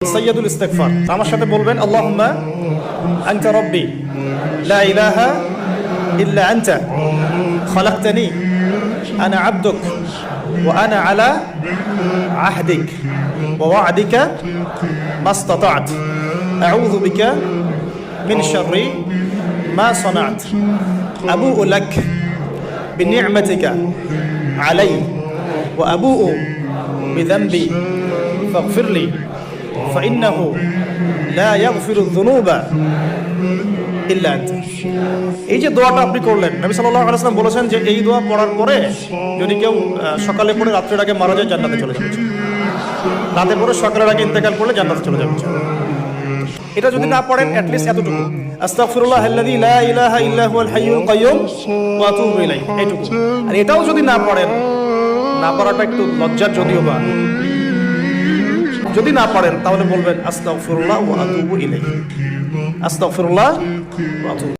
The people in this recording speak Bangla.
সাইয়্যিদুল ইস্তিগফার। আমার সাথে বলবেন আল্লাহুম্মা আনতা রাব্বি লা ইলাহা ইল্লা আনতা খালাকতানি আনা আবদুক ওয়া আনা আলা আহদিক ওয়া ওয়া'দিকা মাসতাতা'ত আউযু বিকা মিন শাররি মা সানা'ত আবু'ু লাক বিনি'মাতিকা আলাইয়া ওয়া আবু'ু বিযানবি ফাগফিরলি فإنه لا يغفر الذنوب إلا أنت। এই যে দোয়াটা আপনি করলেন, নবী সাল্লাল্লাহু আলাইহি ওয়াসাল্লাম বলেছেন যে এই দোয়া পড়ার পরে যদি কেউ সকালে পড়ে রাত্রের আগে মারা যায় জান্নাতে চলে যাবে, রাতে পড়ে সকালের আগে ইন্তেকাল করলে জান্নাতে চলে যাবে। এটা যদি না পড়েন অ্যাটলিস্ট এতটুকু আস্তাগফিরুল্লাহ আল্লাযী লা ইলাহা ইল্লা হুয়াল হাইয়ুল কাইয়্যুম ওয়া আতুবু ইলাইহি, এইটুকু। আর এটাও যদি না পড়েন, না পড়াটা একটু লজ্জার যদিও বা, যদি না পারেন তাহলে বলবেন আস্তাগফিরুল্লাহ ওয়া আতুবু ইলাইহি, আস্তাগফিরুল্লাহ ওয়া আতুবু।